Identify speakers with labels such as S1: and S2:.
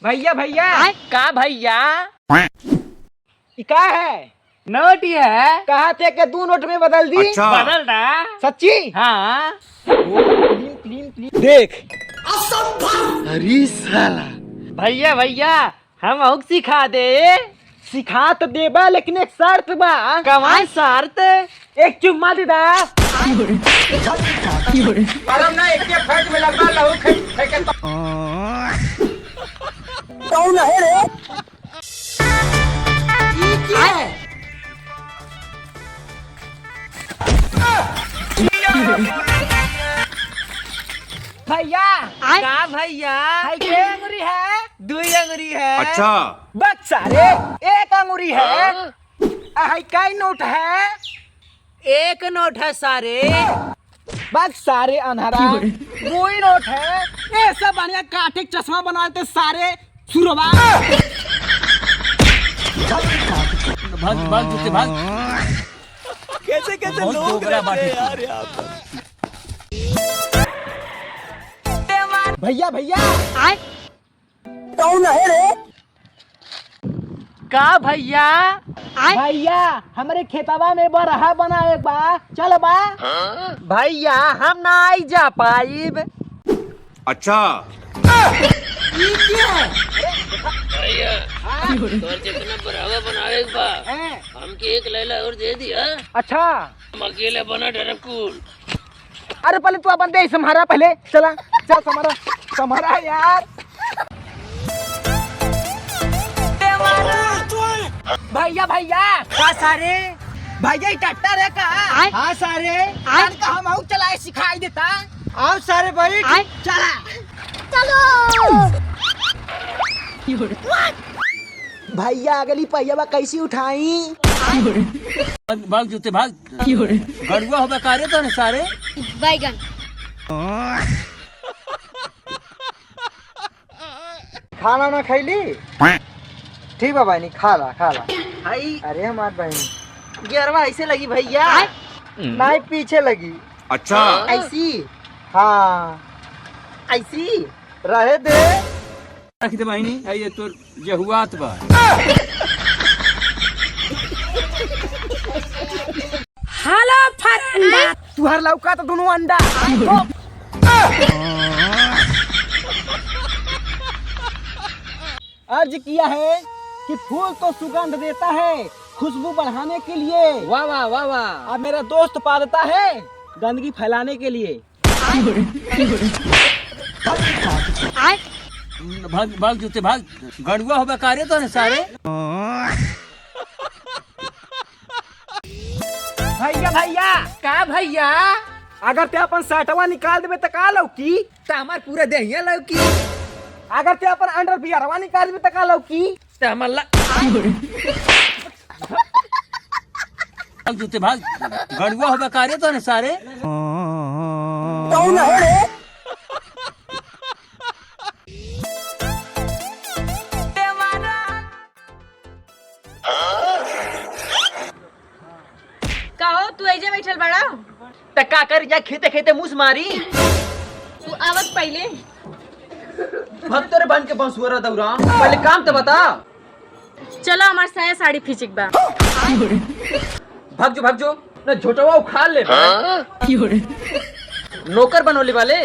S1: भैया भैया
S2: का भैया
S1: क्या है?
S2: नोट ही है।
S1: कहा थे कि 2 नोट में बदल दी।
S3: अच्छा।
S2: बदल रहा।
S1: सच्ची?
S2: हाँ
S1: क्लीन क्लीन क्लीन देख। अरे साला
S2: भैया भैया हम और सिखा दे।
S1: सिखा तो देबा लेकिन एक शर्त बा।
S2: कमाल शर्त।
S1: एक चुम्मा दे दा। परम ना एक फट में लगवा लहू फेंके तो कौन है रे? ये क्या है? भैया
S2: का भैया
S1: भाई के अंगूरी है?
S2: 2 अंगुरी है।
S3: अच्छा।
S1: बस सारे एक अंगूरी है। हाई काई नोट है?
S2: 1 नोट है सारे।
S1: बस सारे अनहरा वही नोट है। ऐसा बढ़िया काटे चश्मा बनाते सारे सुरवा।
S2: भाग भाग जूते भाग।
S1: कैसे कैसे
S2: बहुत
S1: लोग
S2: डोगरा बाटे
S1: यार यहाँ भैया भैया कौन है रे?
S2: का भैया
S1: भैया हमारे खेतवा में बरहा बनाए बा। चल बा
S2: भैया हम ना आई जा पाइब।
S3: अच्छा।
S1: ये क्या है?
S4: भैया तोर जितना बढ़ावा बनावे के बा हमके 1 लैला और दे दिया।
S1: अच्छा
S4: हम अकेले बना डरकुल।
S1: अरे पहले तू अपन दे सम्हारा पहले। चला चल सम्हारा सम्हारा यार। भैया भैया
S2: का सारे
S1: भैया ट्रैक्टर है का? हाँ सारे का हम आउ चलाए सिखाई देता। आओ सारे भाई चला भैया अगली पहिया कैसी उठाई?
S2: भाग भाग जूते भाग। गड़ुआ हो बेकारे तो न सारे।
S5: बैगन
S1: खाना ना खैली? ठीक है भाई खा ला खा ला।
S2: भाई
S1: अरे हमार बहन
S2: गियरवा ऐसे लगी भैया।
S1: नहीं पीछे लगी।
S3: अच्छा।
S2: ऐसी
S1: हाँ
S2: ऐसी
S1: रहे दे।
S2: रख दे बहनी। ये तो जहुआत बा।
S5: हेलो फरंडा
S1: तुहार लौका तो दोनों अंडा। अर्ज किया है कि फूल तो सुगंध देता है खुशबू बढ़ाने के लिए।
S2: वाह वाह वाह वाह।
S1: अब मेरा दोस्त पालता है गंदगी फैलाने के लिए।
S2: भाग भाग जूते भाग। गड़ुआ हो बेकारे तो न सारे।
S1: भैया भैया
S2: का भैया
S1: अगर ते अपन शर्टवा निकाल देबे त का लौकी?
S2: त हमार पूरा देहिया लौकी।
S1: अगर ते अपन अंडरवियरवा निकाल देबे त का लौकी?
S2: त हमर भाग जूते भाग। गड़ुआ हो बेकारे तो न सारे।
S1: कौन है रे?
S5: कहो तू ऐजे बैठल बड़ा।
S2: त का कर जा खेते खेते मुस मारी।
S5: तू आवत पहले
S2: भक्तों रे बन के बंसुअरा दौरा। पहले काम तो बता।
S5: चलो हमार साया साड़ी खींचिक बा।
S2: भाग जो न झोटवा उखाड़ ले। नौकर बनोले वाले